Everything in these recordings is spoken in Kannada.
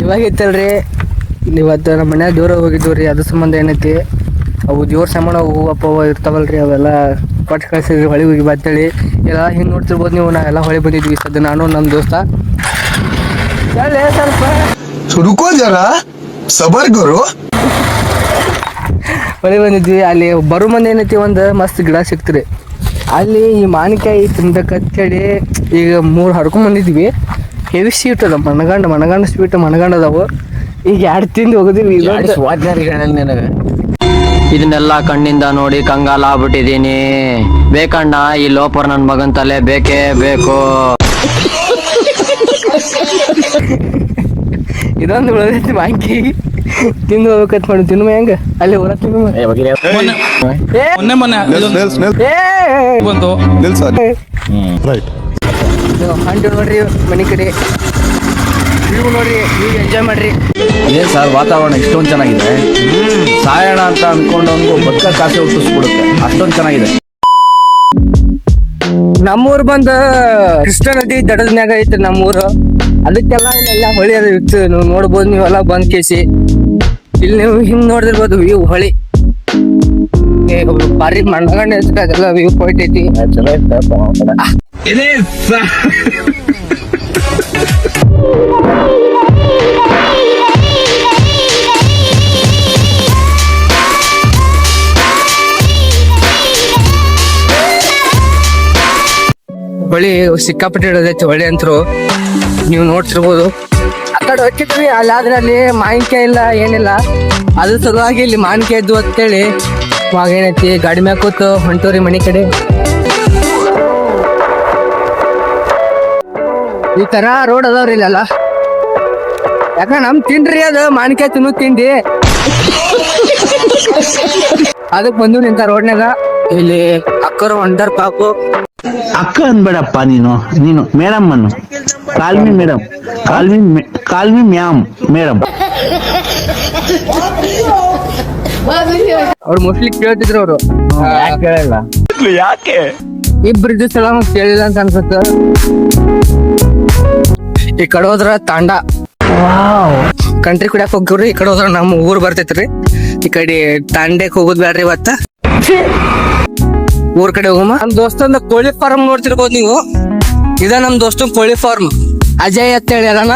ಇವಾಗ ಐತಲ್ರಿ ಇವತ್ತು ನಮ್ಮ ಮನ್ಯಾಗ ದೇವ್ರ ಹೋಗಿದ್ವಿ ರೀ. ಅದ್ರ ಸಂಬಂಧ ಏನೈತಿ, ಅವು ದೇವ್ರ ಸಾಮಾನು ಹೂವು ಅಪ್ಪ ಇರ್ತಾವಲ್ರಿ, ಅವೆಲ್ಲ ಕೊಟ್ಟು ಕಳಿಸಿದ್ರಿ ಹೊಳಿ ಹೋಗಿ ಬರ್ತೇಳಿ. ಎಲ್ಲ ಹಿಂಗೆ ನೋಡ್ತಿರ್ಬೋದು ನೀವು, ನಾವೆಲ್ಲ ಹೊಳಿ ಬಂದಿದ್ವಿ ಸದ್ಯ ನಾನು ನಮ್ಮ ದೋಸ್ತ. ಸ್ವಲ್ಪ ರುಕೋ ಜರ ಸಬರ್ ಗುರು. ಹೊಳಿ ಬಂದಿದ್ವಿ. ಅಲ್ಲಿ ಬರೋ ಮಂದಿ ಏನೈತಿ, ಒಂದು ಮಸ್ತ್ ಗಿಡ ಸಿಕ್ತ್ರಿ ಅಲ್ಲಿ. ಈ ಮಾವಿನಕಾಯಿ ತಿನ್ಬೇಕಂತೇಳಿ ಈಗ 3 ಹರ್ಕೊಂಡ್ ಬಂದಿದ್ವಿ. ಹೆವಿ ಸ್ವೀಟ್ ಅದ, ಮನಗಂಡ ಸ್ವೀಟ್ ಮನಗಂಡ ಅದಾವು. ಈಗ 2 ತಿಂದು ಹೋಗಿದ್ವಿ. ಇದನ್ನೆಲ್ಲ ಕಣ್ಣಿಂದ ನೋಡಿ ಕಂಗಾಲ ಆಗ್ಬಿಟ್ಟಿದೀನಿ. ಬೇಕಣ್ಣ ಈ ಲೋಪರ್ ನನ್ ಮಗನ್ ತಲೆ ಬೇಕೇ ಬೇಕು. ಇದೊಂದು ಉಳಿದೈತಿ ಮಾಂಕಿ ತಿಂದು ಹೋಗ್ಬೇಕಂತ ಮಾಡಿ. ತಿನ್ನು ಹೆಂಗ ಅಲ್ಲಿ ಹೊರ ತಿನ್ನು ಹೊಂಟಿ ನೋಡ್ರಿ ಮನಿ ಕಡೆ. ನೀವು ನೋಡ್ರಿ, ನೀವು ಎಂಜಾಯ್ ಮಾಡ್ರಿ. ಏನ್ ಸರ್ ವಾತಾವರಣ ಇಷ್ಟೊಂದು ಚೆನ್ನಾಗಿದೆ. ಸಾಯೋಣ ಅಂತ ಅನ್ಕೊಂಡವನ್ಗೂ ಬದುಕ ಕಾಸೆ ಹುಟ್ಟಿಸ್ಬಿಡುತ್ತೆ, ಅಷ್ಟೊಂದು ಚೆನ್ನಾಗಿದೆ. ನಮ್ಮೂರ್ ಬಂದ ಕೃಷ್ಣ ನದಿ ದಡದ್ನ್ಯಾಗ ಐತ್ರಿ ನಮ್ಮೂರು. ಅದಕ್ಕೆಲ್ಲ ಇಲ್ಲೆಲ್ಲ ಹೊಳಿ ಅದ ಇತ್ತು, ನೀವು ನೋಡ್ಬೋದು. ನೀವೆಲ್ಲ ಬಂದ್ ಕೇಸಿ ಇಲ್ಲಿ ನೀವು ಹಿಂಗ್ ನೋಡಿರ್ಬೋದು ವ್ಯೂ ಹೊಳಿ. ಬಾರಿ ಮಣ್ಣಗಂಡ ಅದೆಲ್ಲ ವ್ಯೂ ಪಾಯಿಂಟ್ ಐತಿ. ಹೊಳಿ ಸಿಕ್ಕಾಪಟ್ಟೆ ಇಡೋದೈತಿ ಹೊಳಿ ಅಂತರು, ನೀವು ನೋಡ್ತಿರ್ಬೋದು. ಆ ಕಡೆ ಹೋಗಿದ್ವಿ, ಅಲ್ಲಾದ್ರೆ ಅಲ್ಲಿ ಮಾವಿನಕಾಯಿ ಇಲ್ಲ ಏನಿಲ್ಲ. ಅದ್ರ ಸಲುವಾಗಿ ಇಲ್ಲಿ ಮಾವಿನಕಾಯಿ ಇದ್ದು ಅಂತೇಳಿ ಇವಾಗ ಏನೈತಿ ಗಾಡಿ ಮ್ಯಾಗ ಕೂತು ಹೊಂಟೋರಿ ಮನಿ ಕಡೆ. ಈ ತರ ರೋಡ್ ಅದಾವ್ರಿ ಇಲ್ಲೆಲ್ಲ. ಯಾಕ ನಮ್ ತಿಂಡ್ರಿ ಅದು ಮಾವಿನಕಾಯಿ ತಿನ್ನು ತಿಂಡಿ. ಅದಕ್ ಬಂದು ನಿಂತ ರೋಡ್ನಾಗ. ಇಲ್ಲಿ ಅಕ್ಕರು ಹೊಂಟಾರ ಪಾಪು. ಅಕ್ಕ ಅನ್ಬೇಡಪ್ಪ, ನೀನು ಮೇಡಮ್ ಅನ್ನು. Call me madam, call me ma'am madam. ಅವ್ರು ಮೋಸ್ಟ್ಲಿ ಕೇಳ್ತಿದ್ರು ಅವರು. ಯಾಕೆ ಇಬ್ರು ದಿವಸ ಕೇಳಿಲ್ಲ ಅಂತ ಅನ್ಸುತ್ತ. ಈ ಕಡೆ ಹೋದ್ರ ತಾಂಡ ಕಂಟ್ರಿ ಕುಡಿಯಾಕ ಹೋಗ್ರಿ. ಈ ಕಡೆ ಹೋದ್ರ ನಮ್ಮ ಊರ್ ಬರ್ತೈತ್ರಿ. ಈ ಕಡೆ ತಾಂಡೆಕ್ ಹೋಗುದ್ ಬ್ಯಾಡ್ರಿ ಇವತ್ತ. ಊರ್ ಕಡೆ ಹೋಗಮ್ಮ. ನಮ್ ದೋಸ್ತಂದ ಕೋಳಿ ಫಾರ್ಮ್ ನೋಡ್ತಿರ್ಬೋದು ನೀವು. ಇದ ನಮ್ ದೋಸ್ತನ್ ಕೋಳಿ ಫಾರ್ಮ್, ಅಜಯ್ ಅಂತ ಹೇಳಿ ಅದಾನ.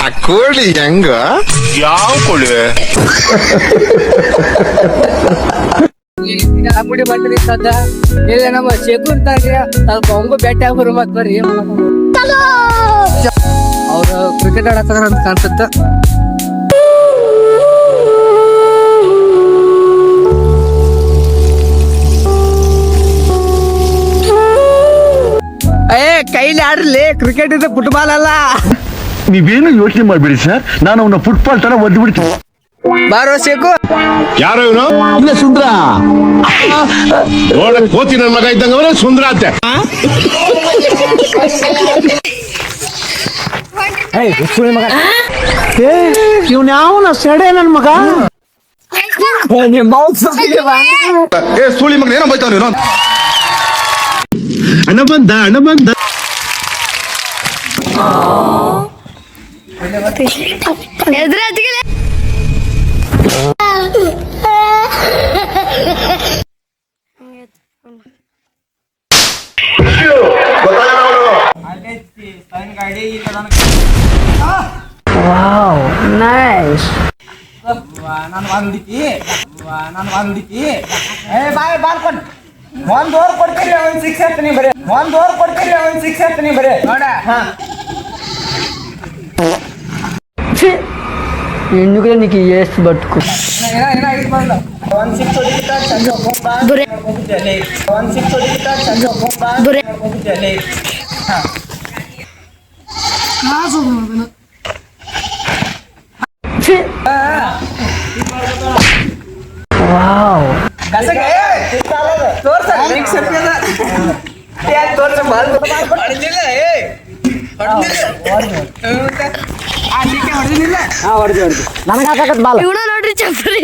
ಆ ಕೋಳಿ ಹೆಂಗ, ಯಾವ ಕೋಳಿ ಮುಡಿ ಬಂದ್ರಿ ಸದ್ದ. ಇಲ್ಲ ನಮ್ಮ ಶೇಖು ಇರ್ತಾರ್ರಿ, ಸ್ವಲ್ಪ ಅವಂಗೂ ಭೇಟಿ ಆಗ್ಬರು ಮತ್ ಬರ್ರಿ. ಅವ್ರು ಕ್ರಿಕೆಟ್ ಆಡತ್ತಾರ ಅಂತ ಕಾಣ್ಸುತ್ತ. ಕೈಲಿ ಆಡ್ರಲಿ, ಕ್ರಿಕೆಟ್ ಇದೆ, ಫುಟ್ಬಾಲ್ ಅಲ್ಲ. ನೀವೇನು ಯೋಚನೆ ಮಾಡ್ಬೇಡಿ ಸರ್, ನಾನು ಅವನ ಫುಟ್ಬಾಲ್ ತರ ಒದ್ದು ಬಿಡ್ತೀನಿ. ಬಾರೋ ಶೇಖು. ಯಾರು ಇವನು? ಇಲ್ಲ ಸುಂದ್ರ. ನೋಡಕ್ ಕೋತಿ ನನ್ ಮಗ ಇದ್ದಂಗ ಅವನೇ ಸುಂದ್ರ ಅಂತೆ. ಇವ್ನ ಯಾವನ ಸೆಡೆ ನನ್ ಮಗ. ಏ ಸುಳಿ ಮಗ ಏನೋ ಬೈತಾವ ನೀನು. ಅಣ್ಣ ಬಂದ. ಒಂದ್ ಓವರ್ ಕೊಡ್ತೀರಿ, ಒಂದ್ 6 ಹಾಕ್ತೀನಿ ಬರೀ. ನೋಡ ఎందుకు నీకు చేసి పట్టుకో. ನನಗೆ ಹಾಕತ್ ಬಾಲ್ ನೋಡ್ರಿ ಚಪ್ರಿ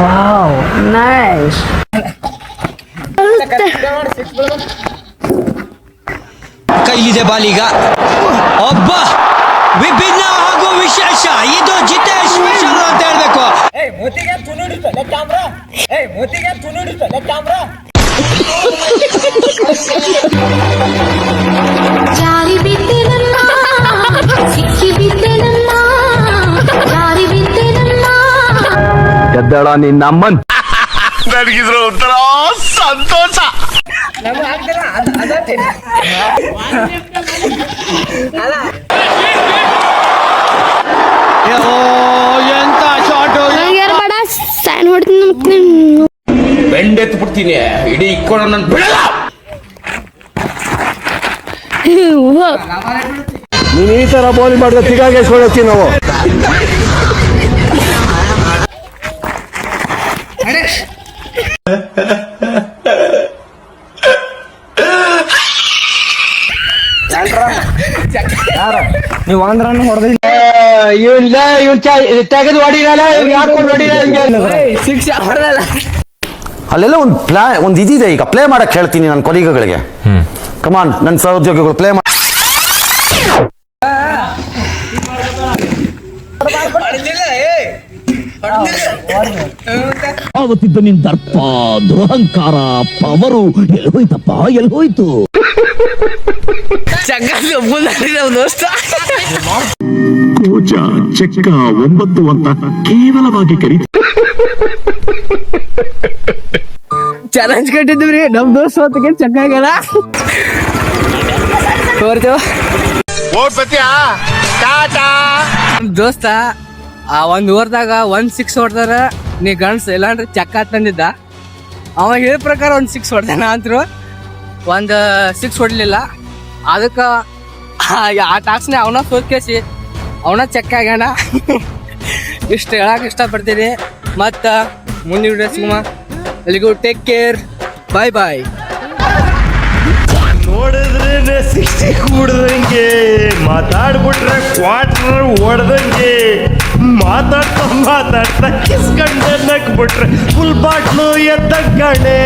ವಾವ್ ನೈಸ್. ಕೈಲಿದೆ ಬಾಲೀಗ ಒಬ್ಬ ವಿಭಿನ್ನ ಹಾಗೂ ವಿಶೇಷ ಇದು ಜಿತೇಶ್ ಸ್ಪೆಷಲ್ ಅಂತ ಹೇಳ್ಬೇಕು. ಜಾರಿ ಬಿದ್ದೆನಮ್ಮ ಸಿಕ್ಕಿ ಬಿದ್ದೆನಮ್ಮ ಜಾರಿ ಬಿದ್ದೆನಮ್ಮ ಎದ್ದಳ ನಿನ್ನ ಅಮ್ಮನ್. ನನಗಿದ್ರು ಒಂಥರ ಸಂತೋಷ. ಎಂತ ಶಾಟು. ಯಾರು ಬೇಡ ಸೈನ್ ಹೊಡ್ತೀನಿ ಬೆಂಡೆತ್ತು ಬಿಡ್ತೀನಿ ಇಡೀ ಇಕ್ಕೊಂಡು ನನ್ನ ಬಿಡಲ್ಲ. ನೀನ್ ಈ ತರ ಬೋಲಿ ಮಾಡಿದ್ರೆ ತಿಗಾಗೇಶ್ವರತ್ತಿ ನಾವು. ನೀವು ಅಂದ್ರನ್ನು ಹೊಡೆದಿಲ್ಲ ತೆಗೆದು ಹೊಡಿರಲ್ಲ ಹಾಕೊಂಡು ಶಿಕ್ಷೆ ಹೊಡೆದಲ್ಲ. ಅಲ್ಲೆಲ್ಲ ಒಂದು ಇದಿದೆ. ಈಗ ಪ್ಲೇ ಮಾಡಕ್ ಹೇಳ್ತೀನಿ ನನ್ನ ಕೊಲೀಗಗಳಿಗೆ. ಕಮಾನ್ ನನ್ನ ಸಹೋದ್ಯೋಗಿಗಳು ಪ್ಲೇ ಮಾಡಿ. ಆವತ್ತಿದ್ದ ನಿನ್ ದರ್ಪ ದುರಹಂಕಾರ ಪವರು ಎಲ್ಲಿ ಹೋಯ್ತಪ್ಪ ಎಲ್ಲಿ ಹೋಯ್ತು? ದೋಸ್ತ ಕೋಚ ಚೆಕ್ಕ 9 ಅಂತ ಕೇವಲವಾಗಿ ಕರೀತ. ಚಾಲೆಂಜ್ ಕಟ್ಟಿದ್ವಿ ನಮ್ ದೋಸ್ತ ಹೊತ್ತಿಗೆ ಚಕ್ಕಾಗಲ್ಲ ದೋಸ್ತ ಆ 1 ಓವರ್ದಾಗ 1 6 ಹೊಡೆದಾರ ನೀ ಗಣ್ಸ್ ಇಲ್ಲಾಂದ್ರೆ ಚಕ್ಕ ತಂದಿದ್ದ. ಅವ ಹೇಳಿದ ಪ್ರಕಾರ 1 6 ಹೊಡೆದಾನ ಅಂತರು 1 6 ಹೊಡ್ಲಿಲ್ಲ. ಅದಕ್ಕೆ ಆ ಟಾಕ್ಸ್ನ ಅವನ ಸೋತ್ಕೇಸಿ ಅವನ ಚೆಕ್ ಆಗ್ಯಾನ. ಇಷ್ಟು ಹೇಳಕ್ ಇಷ್ಟಪಡ್ತೀನಿ. ಮತ್ತು ಮುಂದಿನ ವಿಡಿಯೋ ಸಿಗುಮ. ಎಲ್ಲಿಗೂ ಟೇಕ್ ಕೇರ್, ಬಾಯ್ ಬಾಯ್. ನೋಡಿದ್ರೆ 60 ಕೂಡ್ದಂಗೆ ಮಾತಾಡ್ಬಿಟ್ರೆ ಕ್ವಾರ್ಟರ್ ಓಡ್ದಂಗೆ ಮಾತಾಡ್ತಾ ಕಿಸ್ಕಂಡೆ ನಕ್ಬಿಟ್ರೆ ಫುಲ್ ಬಾಟ್ಲು ಎದ್ದ ಕಡೆ